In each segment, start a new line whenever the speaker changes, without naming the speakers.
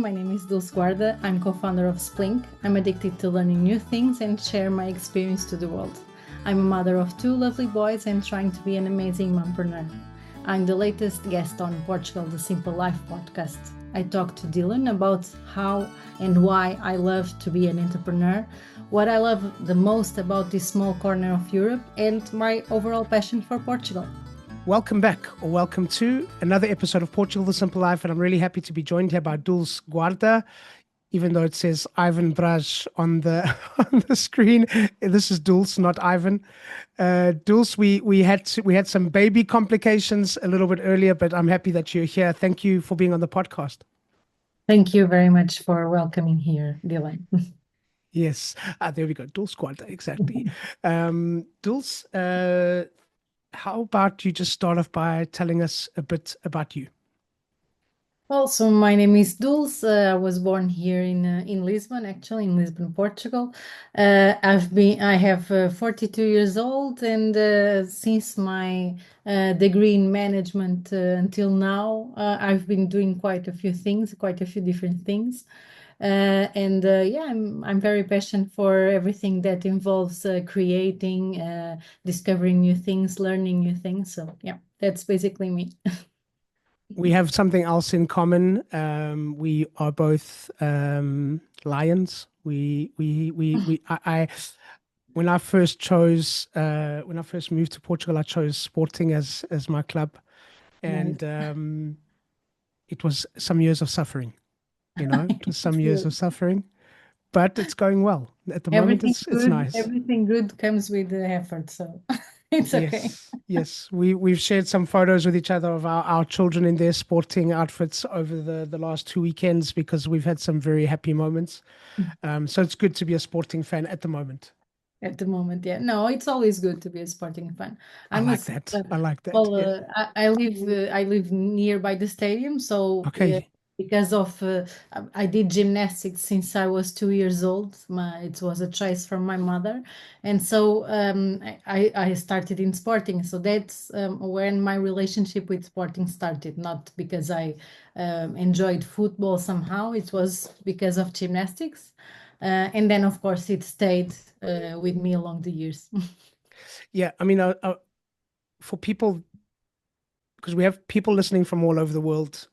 My name is Dulce Guarda. I'm co-founder of Splink. I'm addicted to learning new things and share my experience to the world. I'm a mother of two lovely boys and trying to be an amazing mompreneur. I'm the latest guest on Portugal, the Simple Life podcast. I talk to Dylan about how and why I love to be an entrepreneur, what I love the most about this small corner of Europe, and my overall passion for Portugal.
Welcome back, or welcome to another episode of Portugal, the Simple Life, and I'm really happy to be joined here by Dulce Guarda, even though it says Ivan Braj on the on the screen. This is Dulce, not Ivan. Dulce, we had some baby complications a little bit earlier, but I'm happy that you're here. Thank you for being on the podcast.
Thank you very much for welcoming here, Dylan.
Yes, there we go, Dulce Guarda, exactly. Dulce, how about you just start off by telling us a bit about you?
Well, so my name is Dulce. I was born here in Lisbon, actually in Lisbon, Portugal. I have 42 years old, and since my degree in management until now, I've been doing quite a few things, quite a few different things. Yeah, I'm very passionate for everything that involves creating, discovering new things, learning new things. So yeah, that's basically me.
We have something else in common. We are both lions. When I first moved to Portugal, I chose Sporting as my club, and
Nice.
it was some years of suffering. It was some years of suffering, but it's going well at the moment.
Everything
It's
good,
nice.
everything good comes with the effort, so it's okay.
Yes. We've shared some photos with each other of our children in their sporting outfits over the last 2 weekends because we've had some very happy moments. So it's good to be a sporting fan at the moment.
At the moment, yeah. No, it's always good to be a sporting fan.
I
I
like
must,
that. I like that.
well,
Yeah.
I live nearby the stadium, so
Okay.
because of I did gymnastics since I was 2 years old. It was a choice from my mother, and so I started in sporting. So that's when my relationship with sporting started. Not because I enjoyed football somehow. It was because of gymnastics. And then, of course, it stayed with me along the years.
Yeah. I mean, for people, because we have people listening from all over the world,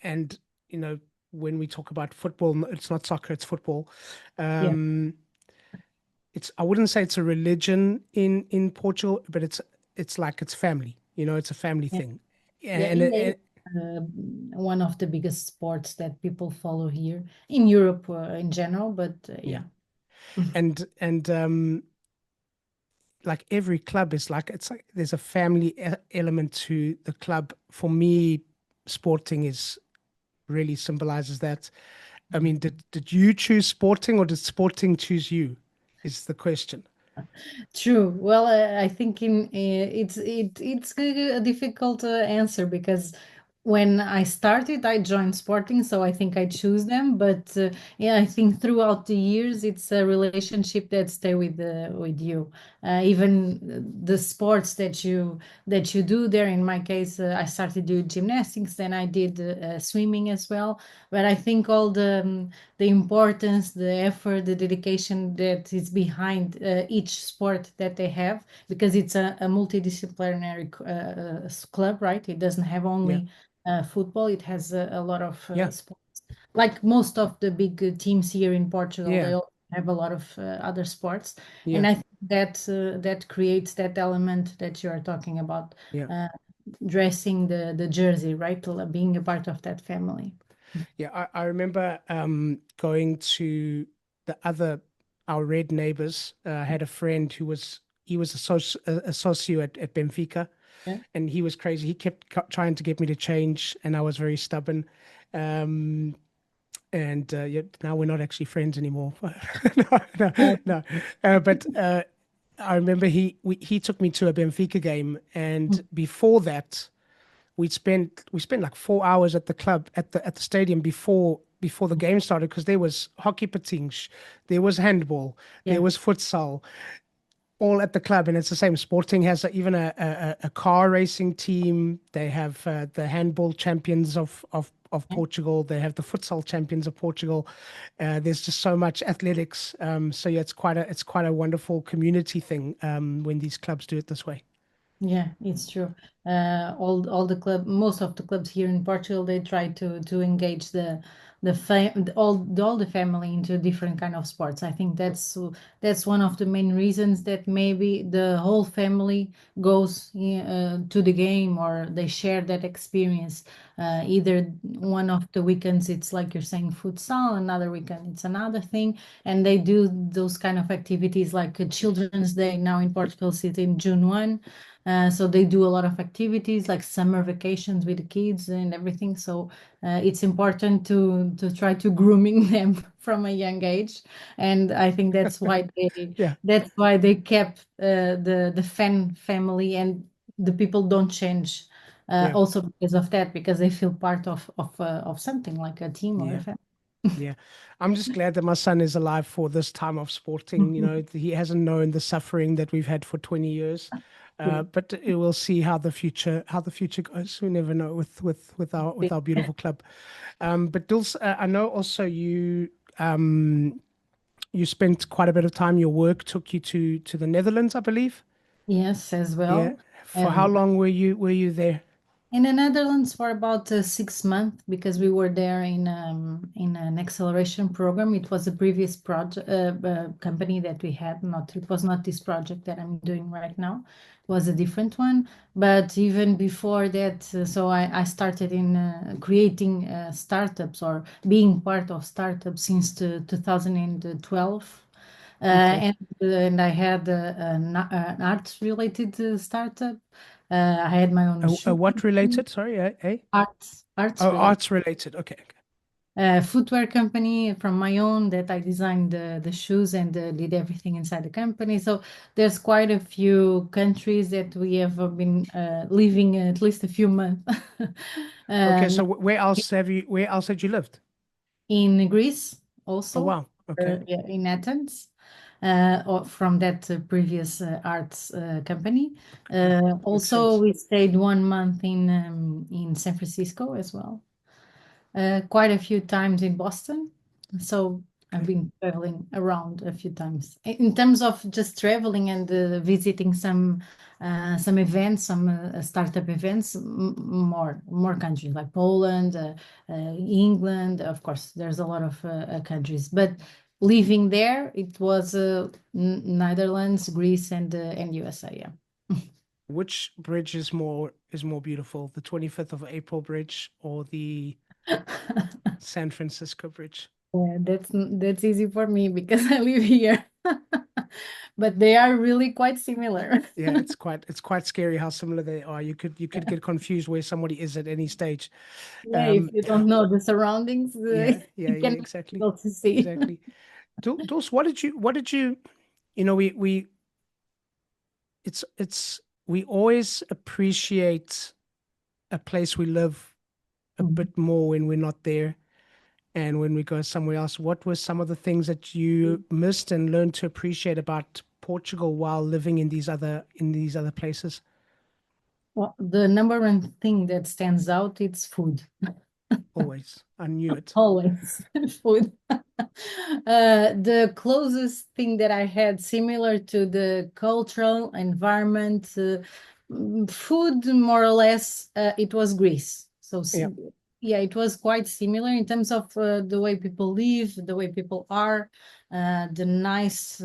and when we talk about football, it's not soccer, it's football.
Yeah.
I wouldn't say it's a religion in Portugal, but it's like it's family. It's a family
Yeah.
thing.
Yeah,
And
it one of the biggest sports that people follow here in Europe in general, but
yeah.
yeah.
And like every club is like, it's like there's a family element to the club. For me, Sporting is really symbolizes that. I mean, did you choose Sporting or did Sporting choose you? Is the question.
True. Well, I think it's a difficult answer because when I started, I joined Sporting, so I think I choose them. But yeah, I think throughout the years, it's a relationship that stay with you. Even the sports that you do there. In my case, I started doing gymnastics, then I did swimming as well. But I think all the importance, the effort, the dedication that is behind each sport that they have, because it's a multidisciplinary club, right? It doesn't have
Yeah.
only football, it has a lot of
Yeah.
sports. Like most of the big teams here in Portugal, they
Yeah.
all have a lot of other sports.
Yeah.
And I think that creates that element that you are talking about,
Yeah.
uh, dressing the jersey, right? Being a part of that family.
Yeah, I remember going to our red neighbors. I had a friend he was a socio at Benfica,
Yeah.
and he was crazy. He kept trying to get me to change, and I was very stubborn. Um, and yeah, now we're not actually friends anymore. No. But I remember he took me to a Benfica game, and before that, we spent like 4 hours at the club at the stadium before the game started because there was hockey patinge, there was handball, there
Yeah.
was futsal, all at the club. And it's the same. Sporting has even a car racing team. They have the handball champions of of Portugal. They have the futsal champions of Portugal. There's just so much athletics. So yeah, it's quite a wonderful community thing when these clubs do it this way.
Yeah, it's true. All the club, most of the clubs here in Portugal, they try to engage all the family into different kind of sports. I think that's one of the main reasons that maybe the whole family goes to the game, or they share that experience. Either one of the weekends it's like you're saying futsal, another weekend it's another thing, and they do those kind of activities like Children's Day now in Portugal. It's in June 1. So they do a lot of activities like summer vacations with the kids and everything. So it's important to try to grooming them from a young age, and I think
Yeah,
that's why they kept the fan family, and the people don't change.
yeah,
Also because of that, because they feel part of something like a team or a
yeah.
family.
Yeah, I'm just glad that my son is alive for this time of sporting. You know, he hasn't known the suffering that we've had for 20 years.
True.
But we'll see how the future goes. We never know with our beautiful club. But Dulce, I know also you spent quite a bit of time. Your work took you to the Netherlands, I believe.
Yes, as
Yeah.
well.
For how long were you there?
In the Netherlands for about 6 months, because we were there in an acceleration program. It was a previous project company that we had. Not It was not this project that I'm doing right now. It was a different one. But even before that, so I started in creating startups, or being part of startups since 2012.
Okay.
And I had an arts related startup. I had my own shoe
What
company,
related? Sorry,
arts
Oh,
related,
arts related. Okay. Okay.
footwear company from my own, that I designed the shoes and did everything inside the company. So there's quite a few countries that we have been living at least a few months.
Okay.
uh,
So where else had you lived?
in Greece
Oh,
also,
wow. Okay.
yeah, in Athens, or from that previous arts company.
Okay. Makes
Also,
sense.
we stayed 1 month in San Francisco as well. Quite a few times in Boston. So I've
Okay.
been traveling around a few times. In terms of just traveling and visiting some events, some startup events, more countries like Poland, England. Of course, there's a lot of countries, but living there, it was Netherlands, Greece, and USA. Yeah.
Which bridge is more beautiful, the 25th of April bridge or the San Francisco bridge?
Yeah, that's easy for me because I live here. But they are really quite similar.
Yeah, it's quite scary how similar they are. You could get confused where somebody is at any stage.
Yeah, if
Um,
you don't know the surroundings, you
yeah,
cannot be
exactly,
able to see.
exactly. Dulce, what did you, you know, we it's we always appreciate a place we live a
Mhm.
bit more when we're not there and when we go somewhere else. What were some of the things that you missed and learned to appreciate about Portugal while living in these other places?
Well, the number one thing that stands out, it's food.
Always, I knew it.
Always food. The closest thing that I had similar to the cultural environment, food, more or less, it was Greece. So,
Yeah,
yeah, it was quite similar in terms of the way people live, the way people are, the nice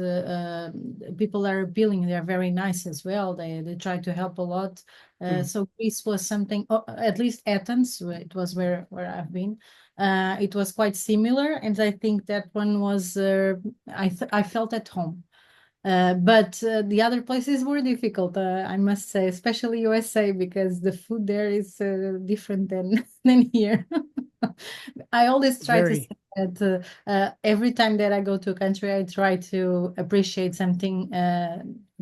people are appealing. They're very nice as well. They try to help a lot.
mm.
So Greece was something, at least Athens, it was where I've been. It was quite similar, and I think that one was I felt at home. But the other places were difficult, I must say, especially USA, because the food there is different than than here. I always try to say
Very.
that every time that I go to a country, I try to appreciate something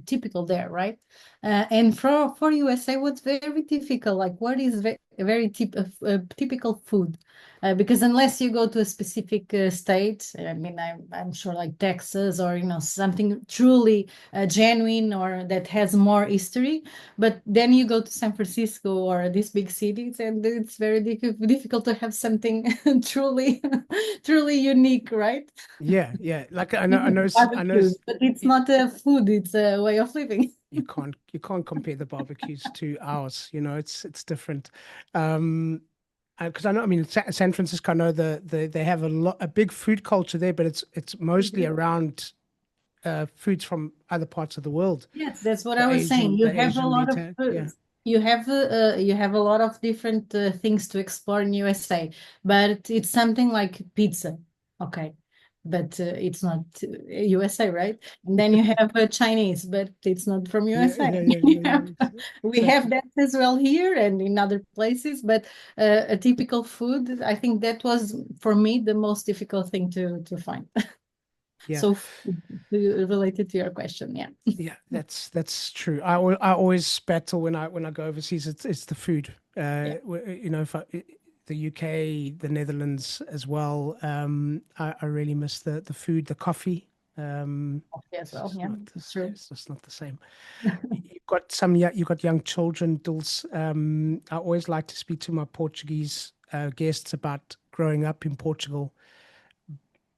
typical there, right? And for USA, what's very difficult, like what is a very typical food. Because unless you go to a specific state, I mean, I'm sure like Texas or something truly genuine or that has more history, but then you go to San Francisco or these big cities, and it's very difficult to have something truly truly unique, right?
Yeah, yeah. Like
Even
I know
barbecues, but it's not a food; it's a way of living.
you can't compare the barbecues to ours. It's different. Um, because I know, I mean, San Francisco, I know they have a big food culture there, but it's mostly around foods from other parts of the world.
Yes, that's what I was saying.
The Asian meat. Yeah,
You have a lot of different things to explore in USA, but it's something like pizza, okay, but it's not USA, right? And then you have Chinese, but it's not from
yeah,
USA.
yeah, yeah, yeah, yeah.
We have
Exactly.
that as well here and in other places, but a typical food, I think that was for me the most difficult thing to find.
Yeah.
So related to your question, yeah.
Yeah, that's true. I always battle when I go overseas. It's the food.
Yeah.
If the UK, the Netherlands as well. I really miss the food, the coffee.
Coffee as
It's
well.
just
Yeah,
not
it's true.
it's just not the same. You've got young children, Dulce. I always like to speak to my Portuguese guests about growing up in Portugal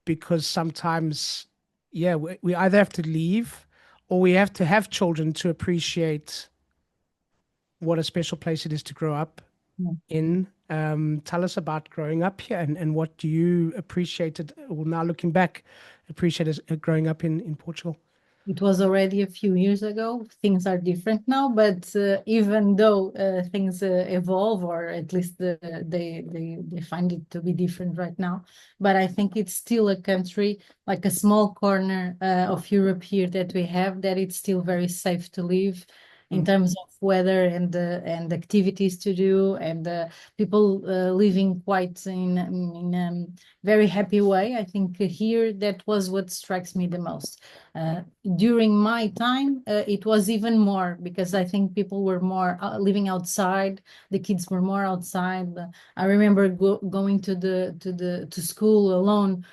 because sometimes, yeah, we either have to leave or we have to have children to appreciate what a special place it is to grow up
Yeah.
in. Tell us about growing up here and what do you appreciated, well, now looking back, appreciate as growing up in Portugal.
It was already a few years ago. Things are different now, but even though things evolve, or at least they find it to be different right now, but I think it's still a country, like a small corner of Europe here that we have, that it's still very safe to live in
Mm,
terms of weather and activities to do, and people living quite in very happy way. I think here that was what strikes me the most. During my time, it was even more because I think people were more living outside. The kids were more outside. I remember going to school alone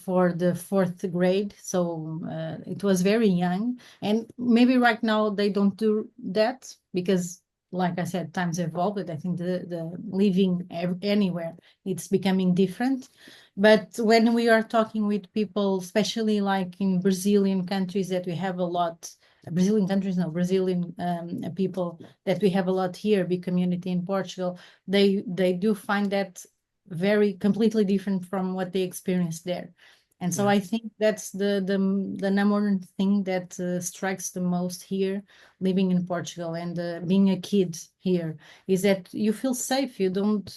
for the fourth grade, so it was very young. And maybe right now they don't do that because, like I said, times evolved. I think the living anywhere it's becoming different. But when we are talking with people, especially like in Brazilian countries that we have a lot, Brazilian countries, no, Brazilian people that we have a lot here, big community in Portugal, they do find that very completely different from what they experienced there. And so
yeah,
I think that's the number one thing that strikes the most here, living in Portugal and being a kid here, is that you feel safe. You don't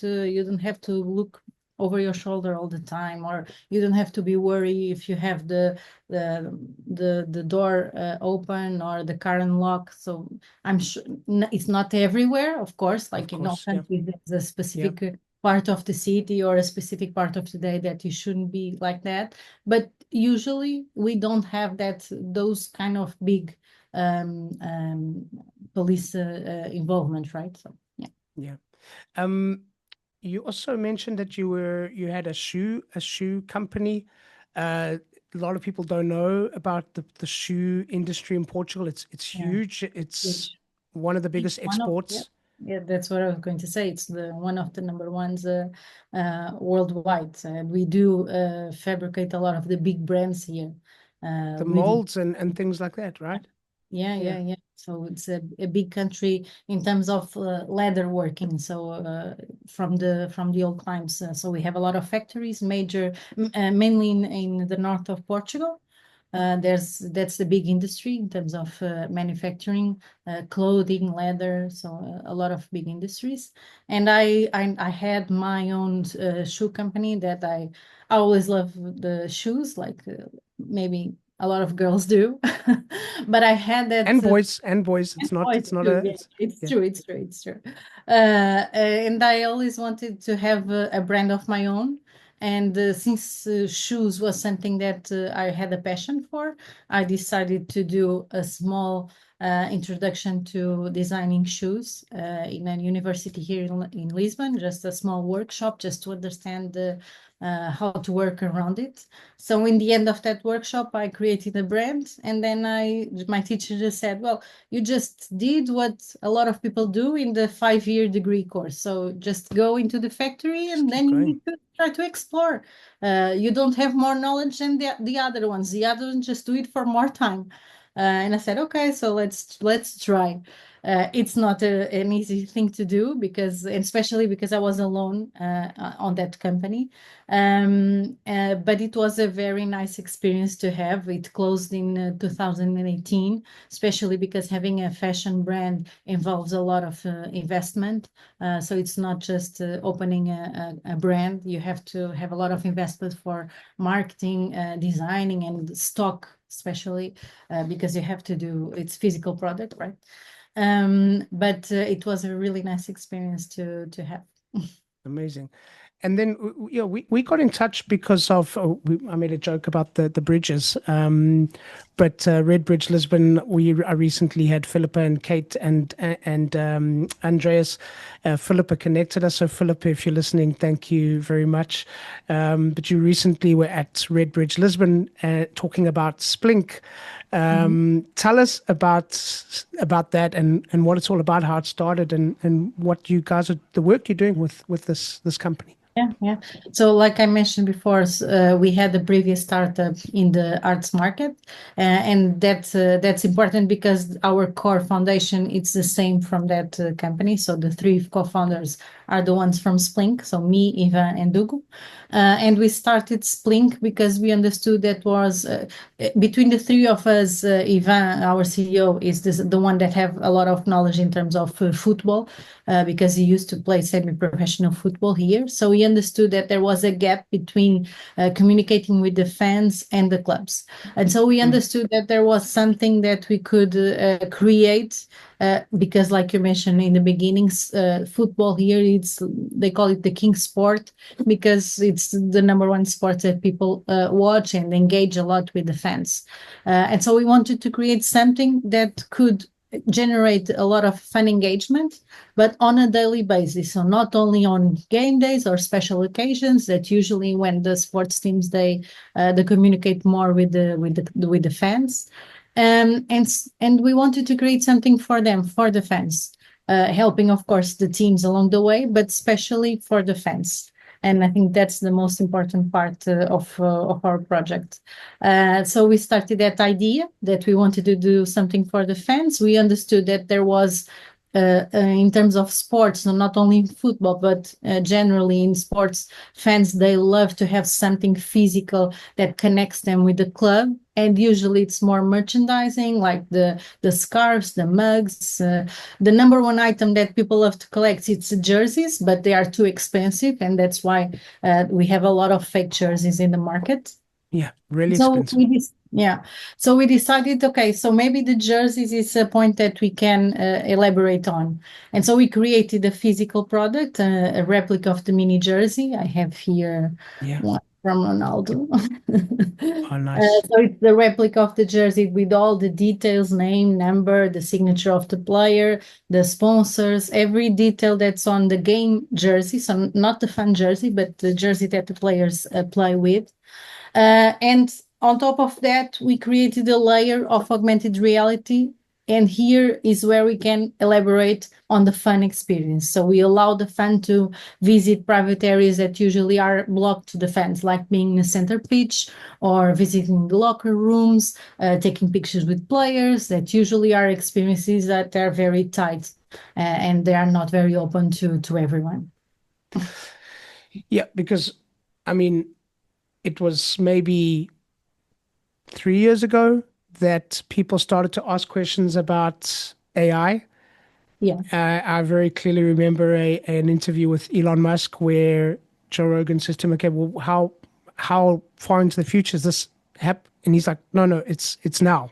have to look over your shoulder all the time, or you don't have to be worried if you have the the door open or the car unlocked. So I'm sure it's not everywhere, of course,
of
like in all
course. Yeah,
countries there's a
yeah,
specific part of the city or a specific part of the day that you shouldn't be like that, but usually we don't have those kind of big um, um, police involvement, right? So yeah.
yeah. Um, you also mentioned that you had a shoe company. A lot of people don't know about the shoe industry in Portugal. It's
Yeah.
huge. It's
Which
one of the
it's
biggest
one of, yeah,
exports.
yeah, that's what I was going to say. It's the one of the number ones worldwide. We do fabricate a lot of the big brands here.
The
Living,
molds and things like that, right?
yeah,
Yeah.
yeah, yeah. So it's a big country in terms of leather working. So from the old times. So we have a lot of factories, mainly in the north of Portugal. That's the big industry in terms of manufacturing, clothing, leather, so a lot of big industries. And I had my own shoe company that I always love the shoes, like maybe a lot of girls do, but I had that.
And boys,
Boys
it's not
too,
a,
yeah,
it's,
it's
yeah.
true, it's true, it's true. And I always wanted to have a brand of my own. And since shoes was something that I had a passion for, I decided to do a small introduction to designing shoes in a university here in Lisbon, just a small workshop just to understand how to work around it. So in the end of that workshop, I created a brand, and then my teacher just said, "Well, you just did what a lot of people do in the 5-year degree course. So just go into the factory,
Just
and
keep
then you
going.
need to try to explore. You don't have more knowledge than the other ones. The other ones just do it for more time." And I said, "Okay, so let's try." It's not an easy thing to do because, especially because I was alone on that company. But it was a very nice experience to have. It closed in 2018, especially because having a fashion brand involves a lot of investment. So it's not just opening a brand. You have to have a lot of investment for marketing, designing, and stock, especially because you have to do it's physical product, right? But it was a really nice experience to have.
Amazing. And then yeah, we got in touch because of I made a joke about the bridges, but Red Bridge Lisbon. I recently had Philippa and Kate and Andreas. Philippa connected us. So Philippa, if you're listening, thank you very much. But you recently were at Red Bridge Lisbon talking about Splink.
Mhm.
Tell us about that and what it's all about, how it started, and what you guys are the work you're doing with this company.
Yeah, yeah. So, like I mentioned before, we had a previous startup in the arts market, and that's important because our core foundation it's the same from that company. So the three co-founders are the ones from Splink. So me, Eva, and Dugu, and we started Splink because we understood that was between the three of us. Ivan, our CEO, is the one that have a lot of knowledge in terms of football because he used to play semi-professional football here. So he understood that there was a gap between communicating with the fans and the clubs. And so we
Mm,
understood that there was something that we could create because, like you mentioned in the beginnings, football here, they call it the king sport because it's the number one sport that people watch and engage a lot with the fans. And so we wanted to create something that could generate a lot of fan engagement, but on a daily basis. So not only on game days or special occasions that usually when the sports teams they communicate more with the fans, and we wanted to create something for them for the fans, helping of course the teams along the way, but especially for the fans. And I think that's the most important part of our project. So we started that idea that we wanted to do something for the fans. We understood that there was in terms of sports, so not only in football, but generally in sports, fans they love to have something physical that connects them with the club. And usually it's more merchandising, like the scarves, the mugs. The number one item that people love to collect it's jerseys, but they are too expensive, and that's why we have a lot of fake jerseys in the market.
yeah, really
So
expensive.
yeah. So we decided, okay, so maybe the jerseys is a point that we can elaborate on. And so we created a physical product, a replica of the mini jersey. I have here
Yeah.
one from Ronaldo.
Oh, nice.
So it's the replica of the jersey with all the details, name, number, the signature of the player, the sponsors, every detail that's on the game jersey. So not the fan jersey, but the jersey that the players play with. And on top of that, we created a layer of augmented reality. And here is where we can elaborate on the fan experience. So we allow the fan to visit private areas that usually are blocked to the fans, like being in the center pitch or visiting the locker rooms, taking pictures with players that usually are experiences that are very tight and they are not very open to everyone.
Yeah, because I mean, it was maybe 3 years ago that people started to ask questions about AI.
Yeah.
I very clearly remember an interview with Elon Musk where Joe Rogan says to him, "Okay, well, how far into the future is this happen?" And he's like, "No, no, it's now."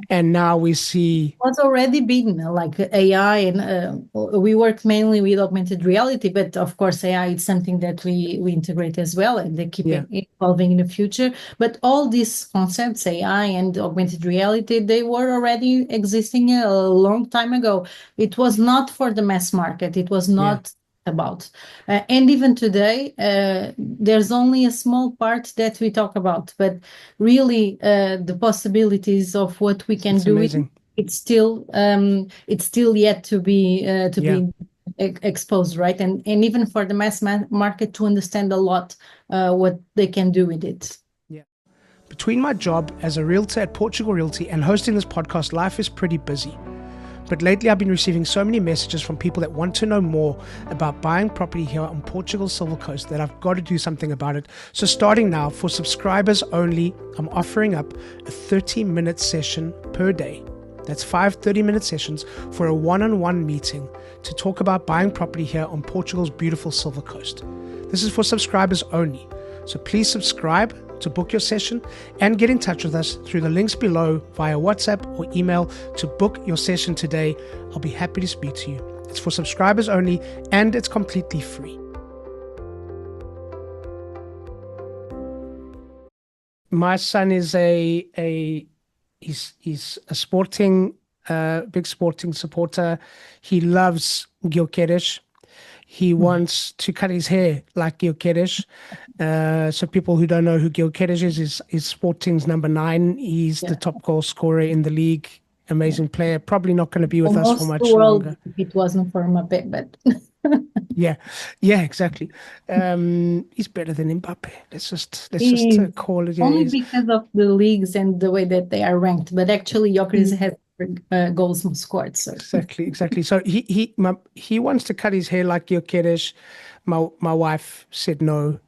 and now we see,
Was already been like AI, and we work mainly with augmented reality, but of course AI is something that we integrate as well, and they keep
yeah,
evolving in the future. But all these concepts, AI and augmented reality, they were already existing a long time ago. It was not for the mass market. It was
yeah,
not about, and even today, there's only a small part that we talk about, but really, the possibilities of what we can
it's
do
amazing.
it's still yet to
Yeah,
be exposed, right? And even for the market to understand a lot what they can do with it.
yeah. Between my job as a realtor at Portugal Realty and hosting this podcast, life is pretty busy. But lately I've been receiving so many messages from people that want to know more about buying property here on Portugal's Silver Coast that I've got to do something about it. So starting now, for subscribers only, I'm offering up a 30-minute session per day. That's 5 30-minute sessions for a one-on-one meeting to talk about buying property here on Portugal's beautiful Silver Coast. This is for subscribers only. So please subscribe to book your session and get in touch with us through the links below via WhatsApp or email to book your session today. I'll be happy to speak to you. It's for subscribers only and it's completely free. My son is he's a sporting big sporting supporter. He loves Gyökeres. He wants to cut his hair like Gyökeres. So people who don't know who Gyökeres is Sporting's number 9. He's the
Yeah,
top goal scorer in the league.
yeah.
Amazing player. Probably not going to be with us for
Almost the
much
world
longer.
if it wasn't for Mbappe, but
Yeah, yeah, exactly. He's better than Mbappe. Let's just
he
call it. Yeah,
only
he's
because of the leagues and the way that they are ranked. But actually, Jokeris
he,
has goals scored. So
exactly. So he wants to cut his hair like Gyökeres. My wife said no.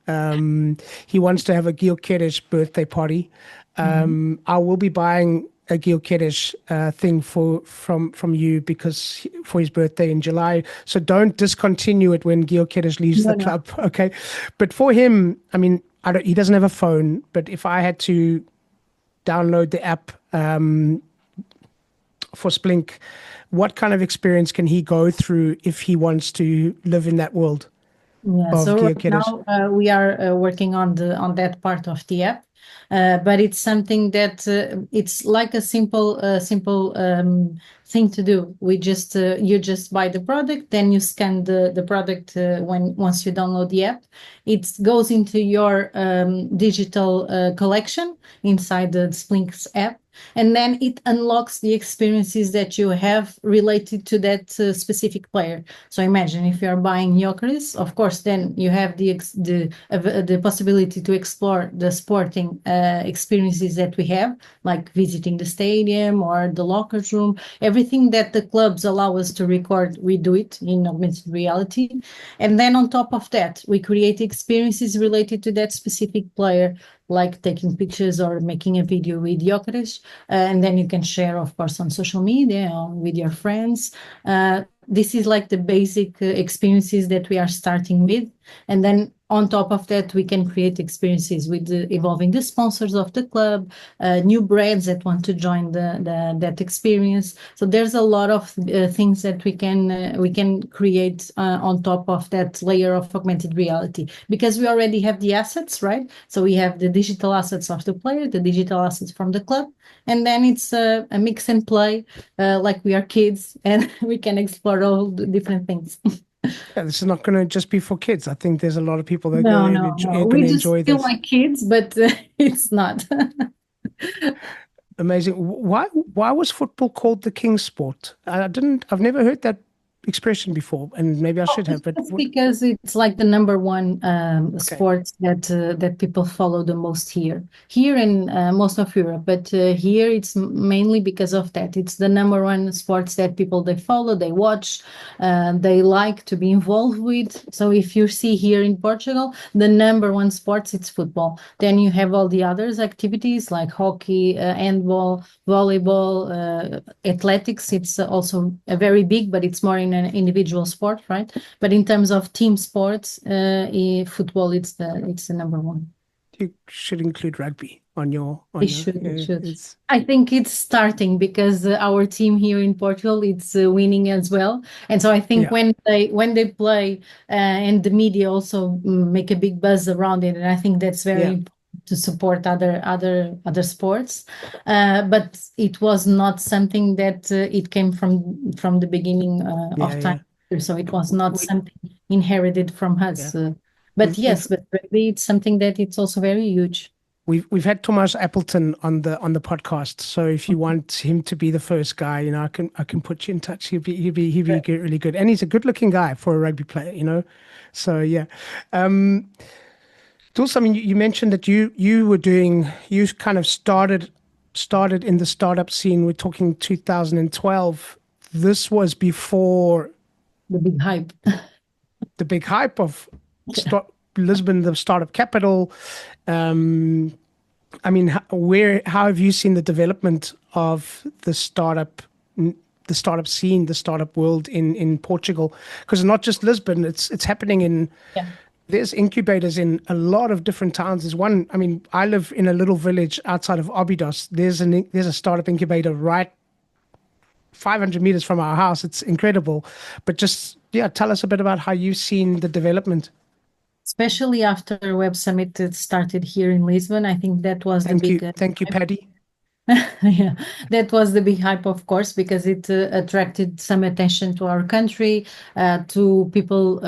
He wants to have a Gyökeres birthday party.
mhm.
I will be buying a Gyökeres thing from you because for his birthday in July. So don't discontinue it when Gyökeres leaves
No,
the
no.
club, okay? But for him, I mean, he doesn't have a phone. But if I had to download the app for Splink, what kind of experience can he go through if he wants to live in that world
Yeah,
of
so right
Gyökeres?
now we are working on that part of the app, but it's something that it's like a simple thing to do. We just you just buy the product, then you scan the product when once you download the app, it goes into your digital collection inside the Splink's app. And then it unlocks the experiences that you have related to that specific player. So imagine if you are buying Jokeris, of course, then you have the possibility to explore the sporting experiences that we have, like visiting the stadium or the locker room. Everything that the clubs allow us to record, we do it in augmented reality. And then on top of that, we create experiences related to that specific player, like taking pictures or making a video with Jokeris. And then you can share, of course, on social media or with your friends. This is like the basic experiences that we are starting with. And then on top of that, we can create experiences with evolving the sponsors of the club, new brands that want to join that experience. So there's a lot of things that we can create on top of that layer of augmented reality, because we already have the assets, right? So we have the digital assets of the player, the digital assets from the club, and then it's a mix and play, like we are kids and we can explore all the different things.
Yeah, this is not going to just be for kids. I think there's a lot of people that
No, no, no.
are going
We
to
just
enjoy
feel
this.
like kids, but it's not.
Amazing. Why was football called the king sport? I've never heard that expression before, and maybe I
Oh,
should have.
it's
But
just because it's like the number one
okay,
sport that people follow the most here in most of Europe. But here it's mainly because of that. It's the number one sports that people they follow, they watch, they like to be involved with. So if you see here in Portugal, the number one sports it's football. Then you have all the others activities like hockey, handball, volleyball, athletics. It's also a very big, but it's more in an individual sport, right? But in terms of team sports, football it's the number one.
you should include rugby
They
on your
should, they
yeah,
should.
it's
I think it's starting because our team here in Portugal it's winning as well, and so I think
yeah,
when they play and the media also make a big buzz around it, and I think that's very
yeah,
important to support other sports. But it was not something that it came from the beginning
yeah,
of time,
yeah.
so it was not
We
something inherited from
yeah.
us. But
We've
yes, but rugby it's something that it's also very huge.
we've had Thomas Appleton on the podcast. So if you want him to be the first guy, you know, I can put you in touch. He'd be good, really good, and he's a good looking guy for a rugby player, you know. So yeah. Dulce, I mean, you mentioned that you kind of started in the startup scene. We're talking 2012. This was before
The big hype.
the big hype of start, Lisbon, the startup capital. Um, I mean, how have you seen the development of the startup scene, the startup world in Portugal? Because it's not just Lisbon; it's happening in.
Yeah.
There's incubators in a lot of different towns. There's one. I mean, I live in a little village outside of Abydos. There's a startup incubator right 500 meters from our house. It's incredible. But just yeah, tell us a bit about how you've seen the development.
Especially after Web Summit that started here in Lisbon, I think that was the big
Thank you,
hype.
Paddy.
Yeah, that was the big hype, of course, because it attracted some attention to our country, to people,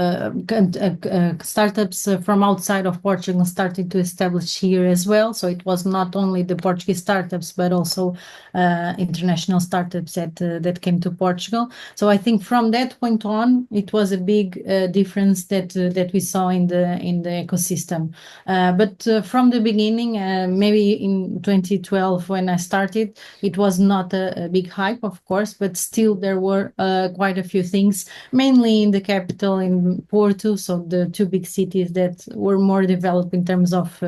startups from outside of Portugal started to establish here as well. So it was not only the Portuguese startups, but also international startups that came to Portugal. So I think from that point on, it was a big difference that we saw in the ecosystem. But from the beginning, maybe in 2012 when I started, it was not a big hype, of course, but still there were quite a few things, mainly in the capital in Porto, so the two big cities that were more developed in terms of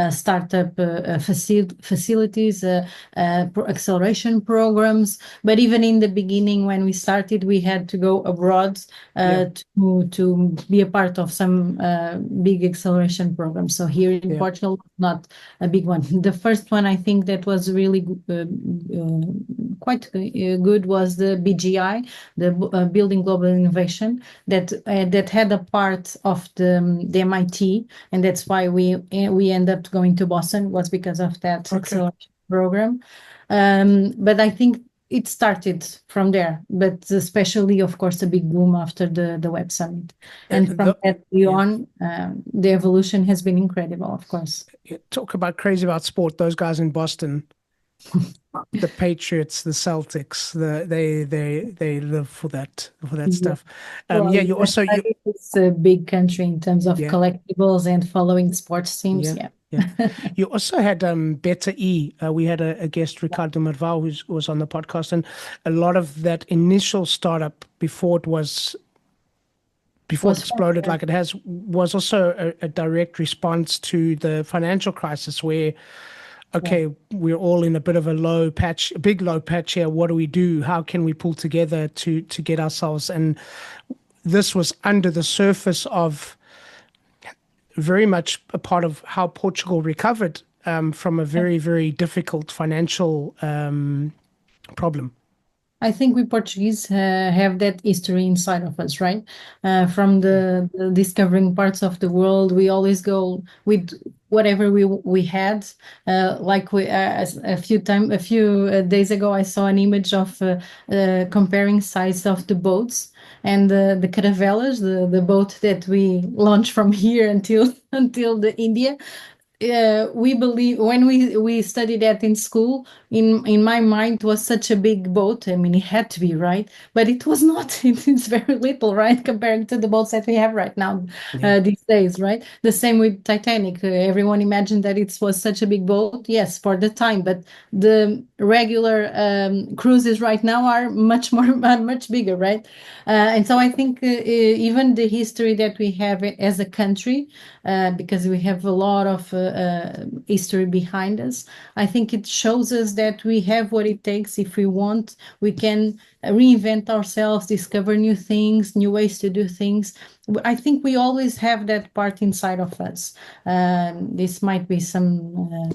startup facilities, acceleration programs. But even in the beginning, when we started, we had to go abroad
Yeah,
to be a part of some big acceleration programs. So here in
yeah.
Portugal, not a big one. The first one I think that was really quite good was the BGI, the Building Global Innovation, that had a part of the MIT, and that's why we end up going to Boston was because of that
Okay.
acceleration program. But I think it started from there, but especially, of course, a big boom after the Web Summit. And from
The,
that
yeah.
on, the evolution has been incredible, of course.
Yeah, talk about crazy about sport. Those guys in Boston, the Patriots, the Celtics, they live for that
Yeah.
stuff.
Well,
Yeah, you also you
it's a big country in terms of
yeah
collectibles and following sports teams.
yeah
Yeah.
yeah. You also had Better E. We had a guest, Ricardo Marval, who was on the podcast, and a lot of that initial startup before it
Was
exploded
fun.
like it has was also a direct response to the financial crisis where
Yeah.
okay, we're all in a bit of a low patch, a big low patch here. What do we do? How can we pull together to get ourselves? And this was under the surface of very much a part of how Portugal recovered from a
Yeah.
very, very difficult financial problem.
I think we Portuguese have that history inside of us, right? From
Yeah.
the discovering parts of the world, we always go with whatever we had. Like a few days ago, I saw an image of comparing size of the boats and the caravelas, the boat that we launched from here until until the India. We believe when we studied that in school, in my mind it was such a big boat. I mean, it had to be, right, but it was not. It's very little, right, comparing to the boats that we have right now,
Yeah.
these days, right? The same with Titanic. Everyone imagined that it was such a big boat, yes, for the time, but the regular cruises right now are much more much bigger, right? And so I think even the history that we have as a country, because we have a lot of history behind us. I think it shows us that we have what it takes. If we want, we can reinvent ourselves, discover new things, new ways to do things. I think we always have that part inside of us. This might be some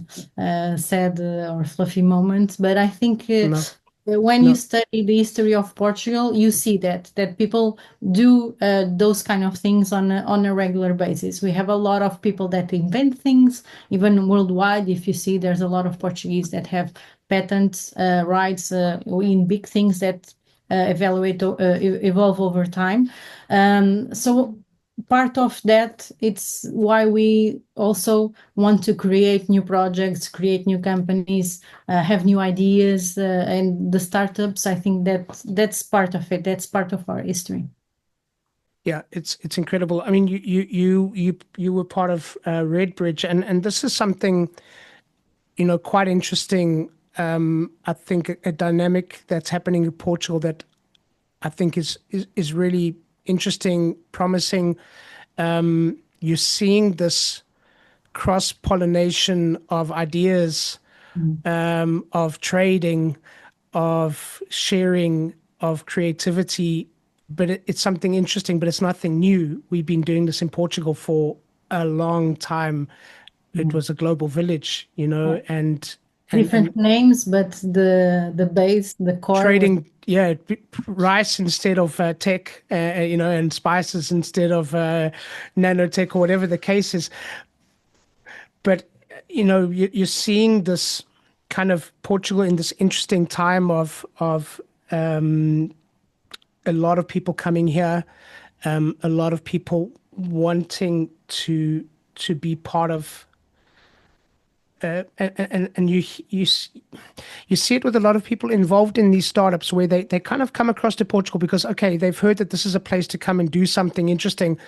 sad or fluffy moments, but I think
No,
when you
no.
study the history of Portugal, you see that people do those kind of things on a regular basis. We have a lot of people that invent things, even worldwide. If you see, there's a lot of Portuguese that have patent rights in big things that evolve over time. So part of that, it's why we also want to create new projects, create new companies, have new ideas, and the startups. I think that's part of it. That's part of our history.
Yeah, it's incredible. I mean, you were part of Redbridge, and this is something, quite interesting. I think a dynamic that's happening in Portugal that I think is really interesting, promising. You're seeing this cross pollination of ideas,
Mm.
of trading, of sharing, of creativity. But it's something interesting, but it's nothing new. We've been doing this in Portugal for a long time. It
Mm.
was a global village,
Yeah.
and
Different names, but the base, the core was.
trading, yeah, rice instead of tech, and spices instead of nanotech or whatever the case is. But you're seeing this kind of Portugal in this interesting time of a lot of people coming here, a lot of people wanting to be part of, and you see it with a lot of people involved in these startups where they kind of come across to Portugal because, okay, they've heard that this is a place to come and do something interesting,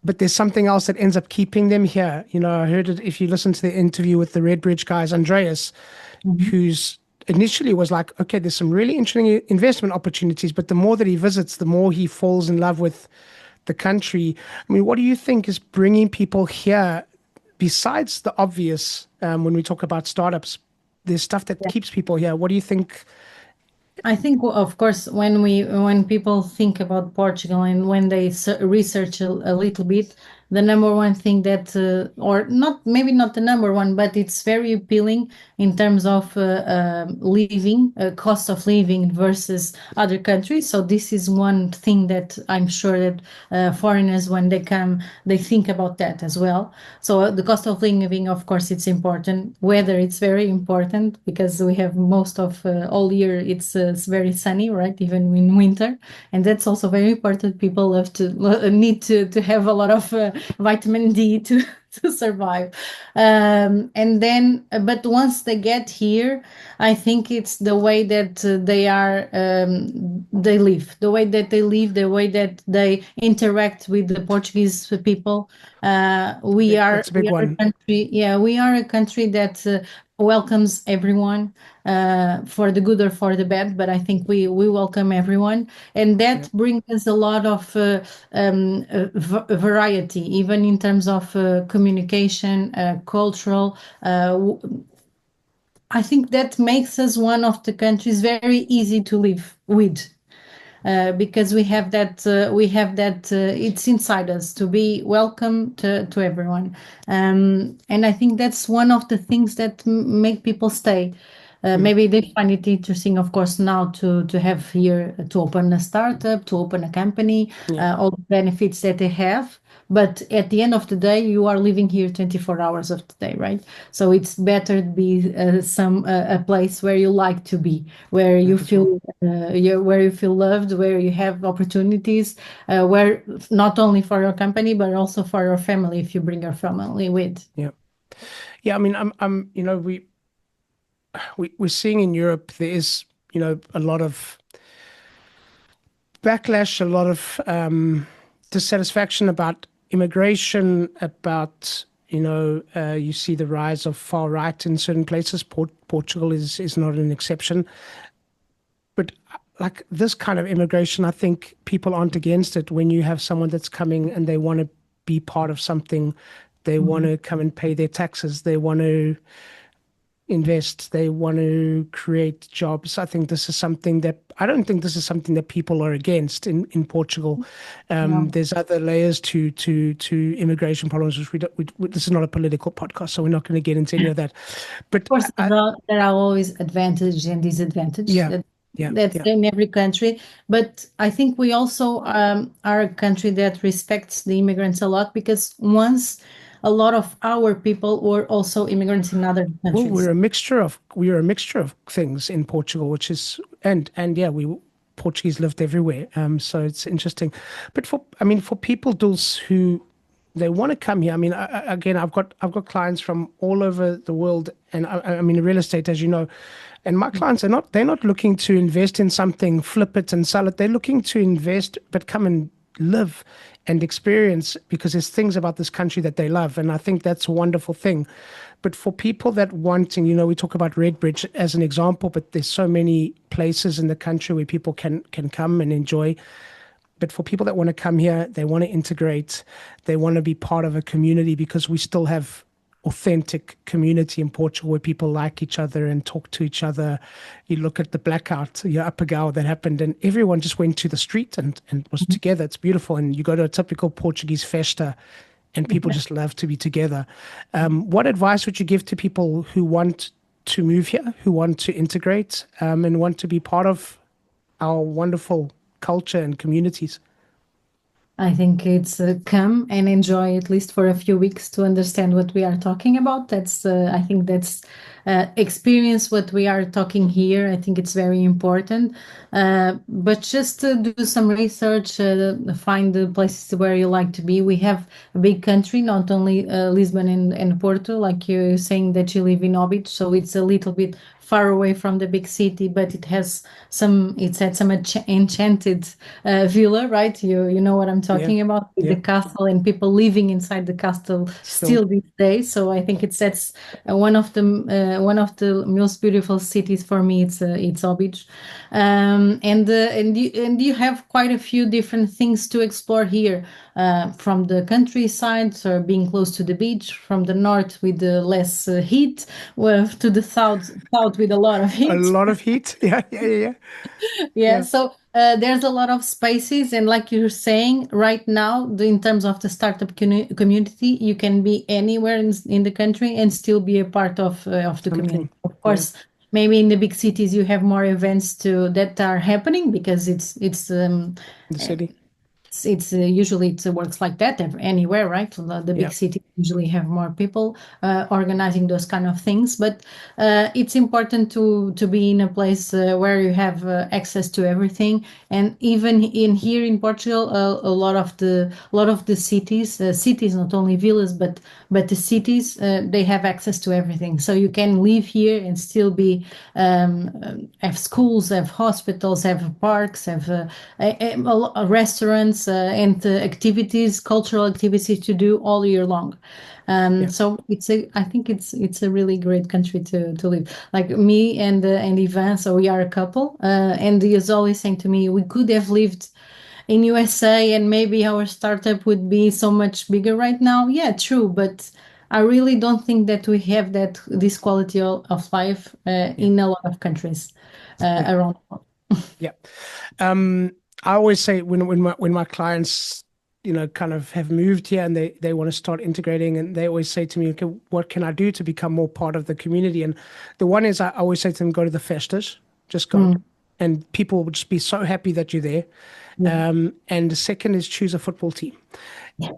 but there's something else that ends up keeping them here. I heard it if you listen to the interview with the Redbridge guys, Andreas,
Mhm.
who's initially was like, okay, there's some really interesting investment opportunities, but the more that he visits, the more he falls in love with the country. I mean, what do you think is bringing people here besides the obvious, when we talk about startups? There's stuff that keeps people here. What do you think?
I think, of course, when people think about Portugal and when they research a little bit, the number one thing that, or not, maybe not the number one, but it's very appealing in terms of living, cost of living versus other countries. So this is one thing that I'm sure that foreigners, when they come, they think about that as well. So the cost of living, of course, it's important. Weather, it's very important because we have most of all year. It's very sunny, right? Even in winter, and that's also very important. People love to need to have a lot of vitamin D to to survive. And then, but once they get here, I think it's the way that they live, the way that they live, the way that they interact with the Portuguese people. We are
That's a
we
big
are a
one.
country, yeah, we are a country that welcomes everyone, for the good or for the bad. But I think we welcome everyone, and
Yeah.
that brings us a lot of variety, even in terms of communication, cultural. I think that makes us one of the countries very easy to live with, because we have that it's inside us to be welcome to everyone, and I think that's one of the things that make people stay.
Mm.
Maybe they find it interesting, of course, now to have here to open a startup, to open a company,
Yeah.
all the benefits that they have. But at the end of the day, you are living here 24 hours of the day, right? So it's better to be some a place where you like to be, where you
That as well.
feel where you feel loved, where you have opportunities, where not only for your company but also for your family if you bring your family with.
Yeah. Yeah. I mean, we're seeing in Europe there is, a lot of backlash, a lot of dissatisfaction about immigration, about you see the rise of far right in certain places. Portugal is not an exception, but like this kind of immigration, I think people aren't against it when you have someone that's coming and they want to be part of something They want
Mhm.
to come and pay their taxes. They want to invest. They want to create jobs. I think this is something that I don't think this is something that people are against in Portugal.
No.
There's other layers to immigration problems, which this is not a political podcast, so we're not going to get into any of that. But
Course, there are always advantages and disadvantages.
yeah, yeah,
That's
yeah.
in every country. But I think we also are a country that respects the immigrants a lot because once a lot of our people were also immigrants in other
Well,
countries.
we're a mixture of things in Portugal, which is and yeah, we Portuguese lived everywhere. So it's interesting. But I mean, for people, Dulce, who they want to come here. I mean, again, I've got clients from all over the world, and I mean, real estate, as you know, and my clients are not they're not looking to invest in something, flip it and sell it. They're looking to invest, but come and live and experience because there's things about this country that they love, and I think that's a wonderful thing. But for people that want, and we talk about Redbridge as an example, but there's so many places in the country where people can come and enjoy. But for people that want to come here, they want to integrate, they want to be part of a community because we still have authentic community in Portugal where people like each other and talk to each other. You look at the blackout, your upper Gao that happened, and everyone just went to the street and was together. It's beautiful. And you go to a typical Portuguese festa, and people just love to be together. What advice would you give to people who want to move here, who want to integrate, and want to be part of our wonderful culture and communities?
I think it's come and enjoy at least for a few weeks to understand what we are talking about. I think that's experience what we are talking here. I think it's very important. But just to do some research, find the places where you like to be. We have a big country, not only Lisbon and Porto, like you're saying that you live in Orbit, so it's a little bit far away from the big city, but it's at some enchanted villa, right? You know what I'm
Yeah,
talking about with the
yeah,
castle and people living inside the castle
still,
still these days. So I think that's one of the most beautiful cities for me. It's Óbidos, and you have quite a few different things to explore here, from the countryside, so being close to the beach, from the north with the less heat, well, to the south with a lot of
a
heat.
lot of heat. Yeah, yeah, yeah, yeah.
Yeah,
Yeah.
so there's a lot of spaces, and like you're saying, right now, in terms of the startup community, you can be anywhere in the country and still be a part of the
Something.
community. Of
Yeah,
course, maybe in the big cities you have more events that are happening because it's
the city.
it's usually it works like that anywhere, right? The
Yeah,
big cities usually have more people organizing those kind of things, but it's important to be in a place where you have access to everything. And even in here in Portugal, a lot of the cities, not only villas, but the cities, they have access to everything, so you can live here and still be have schools, have hospitals, have parks, have restaurants, and activities, cultural activities to do all year long.
yeah,
So I think it's a really great country to live. Like me and Ivan, so we are a couple, and he is always saying to me, we could have lived in USA and maybe our startup would be so much bigger right now. Yeah, true, but I really don't think that we have this quality of life
yeah,
in a lot of countries
yeah,
around the world.
yeah. Um, I always say when my clients, kind of have moved here and they want to start integrating, and they always say to me, okay, what can I do to become more part of the community? And the one is I always say to them, go to the festas, just go.
Mm,
And people will just be so happy that you're there.
yeah.
And the second is choose a football team.
Yeah.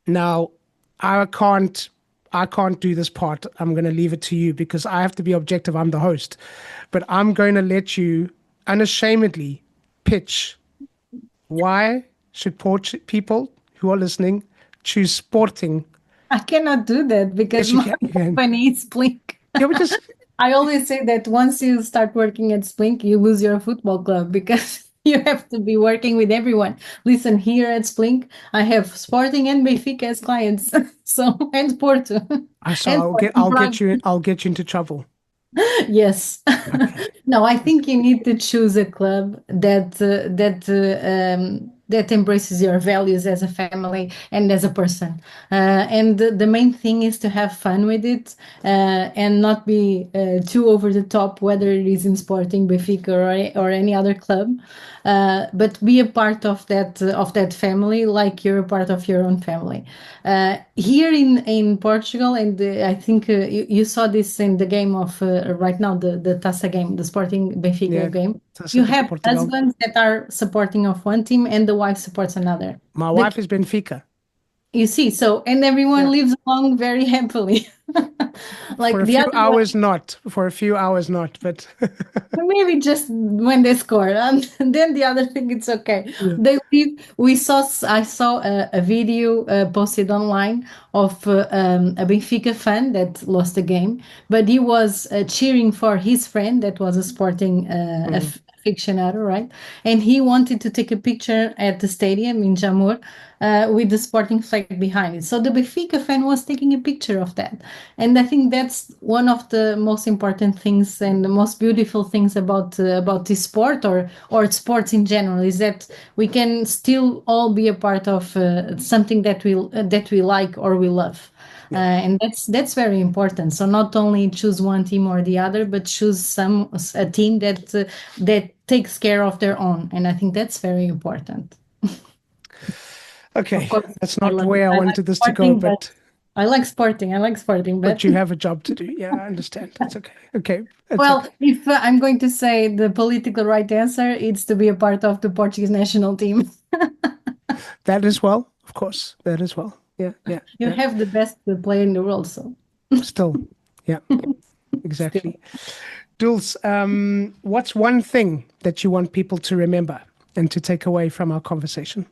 Now, I can't I can't do this part. I'm going to leave it to you because I have to be objective. I'm the host. But I'm going to let you unashamedly pitch why should people who are listening choose Sporting.
I cannot do that because
Yes, you
my
can. You can.
company is Splink.
Yeah, we just
I always say that once you start working at Splink, you lose your football club because you have to be working with everyone. Listen, here at Splink, I have Sporting and Benfica as clients, so and Porto
so
and
I'll get
Sporting Prague.
I'll get you into trouble.
Yes.
Okay.
No, I think you need to choose a club that that embraces your values as a family and as a person. And the main thing is to have fun with it, and not be too over the top, whether it is in Sporting, Benfica, or any other club. But be a part of that family, like you're a part of your own family. Here in Portugal, and I think you saw this in the game of right now, the Taça game, the Sporting
Yeah,
Benfica game.
Taça
You
de
have
Portugal.
husbands that are supporting of one team and the wife supports another.
My
The
wife is Benfica.
You see, so, and everyone
Yeah.
lives along very happily. Like
For a
the
few
other one,
hours, not. For a few hours, not. But
maybe just when they score, and then the other thing, it's okay.
yeah.
They leave. I saw a video posted online of a Benfica fan that lost the game, but he was cheering for his friend that was a Sporting
Mm.
aficionado, right? And he wanted to take a picture at the stadium in Jamor with the Sporting flag behind it. So the Benfica fan was taking a picture of that. And I think that's one of the most important things and the most beautiful things about this sport, or sports in general, is that we can still all be a part of something that we like or we love.
Yeah.
And that's very important. So not only choose one team or the other, but choose a team that takes care of their own. And I think that's very important. Of
Okay,
course,
that's not where I
I like
wanted this to go,
sporting, but
but
I like sporting, but
you have a job to do. Yeah, I understand. That's okay. Okay, it's
well,
okay.
if I'm going to say the political right answer, it's to be a part of the Portuguese national team.
That as well, of course. That as well. Yeah, yeah,
You
yeah.
have the best player in the world, so
Still, yeah,
still.
exactly. Dulce, what's one thing that you want people to remember and to take away from our conversation?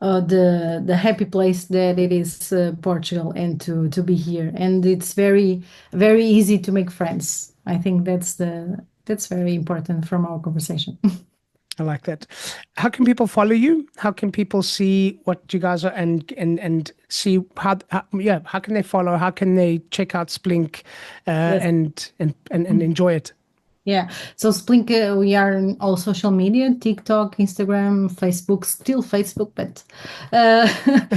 The happy place that it is, Portugal, and to be here, and it's very easy to make friends. I think that's very important from our conversation.
I like that. How can people follow you? How can people see what you guys are and see yeah, how can they follow? How can they check out Splink
Yes.
and enjoy it?
Yeah. So Splink, we are in all social media, TikTok, Instagram, Facebook, still Facebook, but uh,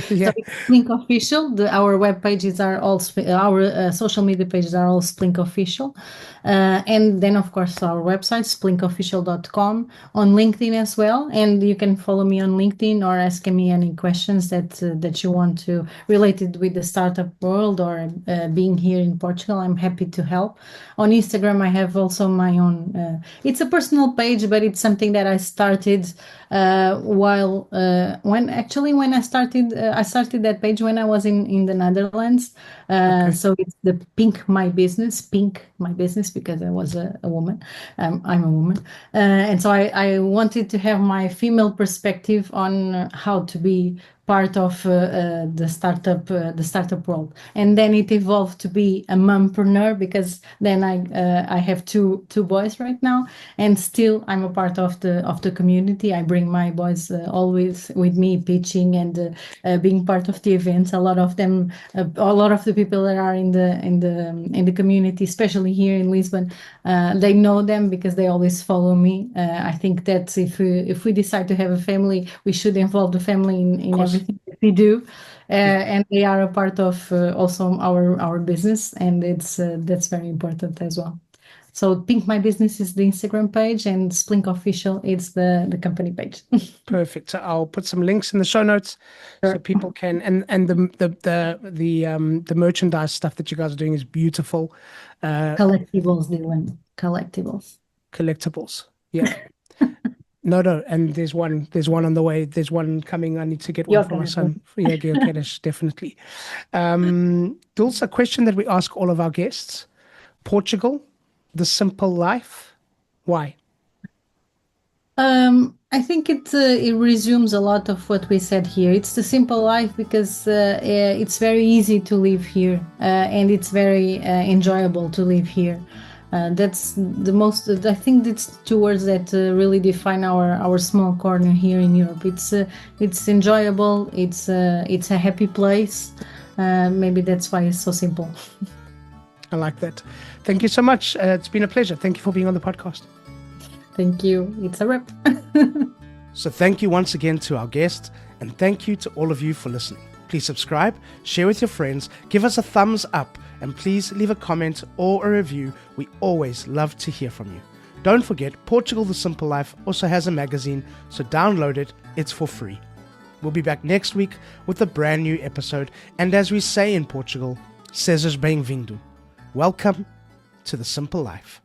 so
Yeah,
it's Splink official. Our web pages are all our social media pages are all Splink official, and then of course our website splinkofficial.com, on LinkedIn as well, and you can follow me on LinkedIn or ask me any questions that you want to related with the startup world or being here in Portugal. I'm happy to help. On Instagram, I have also my own. It's a personal page, but it's something that I started while when I started that page when I was in the Netherlands.
okay.
So it's the Pink My Business, because I was a woman. I'm a woman, and so I wanted to have my female perspective on how to be part of the startup world, and then it evolved to be a mompreneur, because then I have two boys right now, and still I'm a part of the community. I bring my boys always with me, pitching and being part of the events. A lot of the people that are in the community, especially here in Lisbon, they know them because they always follow me. I think that if we decide to have a family, we should involve the family
Of
in
course.
everything that we do,
Yeah,
and they are a part of also our business, and that's very important as well. So Pink My Business is the Instagram page, and Splink Official is the company page.
perfect. So I'll put some links in the show notes so
Sure.
people can and the merchandise stuff that you guys are doing is beautiful.
Collectibles, Dylan. Collectibles.
Collectibles. Yeah. No, no, and there's one on the way. There's one coming. I need to get one for my
Yoga.
son. Yeah, geocache, definitely. Dulce, a question that we ask all of our guests. Portugal, the simple life. Why?
I think it resumes a lot of what we said here. It's the simple life because it's very easy to live here, and it's very enjoyable to live here. That's the most. I think it's two words that really define our small corner here in Europe. It's enjoyable. It's a happy place. Maybe that's why it's so simple.
I like that. Thank you so much. It's been a pleasure. Thank you for being on the podcast.
Thank you. It's a wrap.
So thank you once again to our guest, and thank you to all of you for listening. Please subscribe, share with your friends, give us a thumbs up, and please leave a comment or a review. We always love to hear from you. Don't forget, Portugal The Simple Life also has a magazine, so download it. It's for free. We'll be back next week with a brand new episode, and as we say in Portugal, sejas bem-vindo. Welcome to The Simple Life.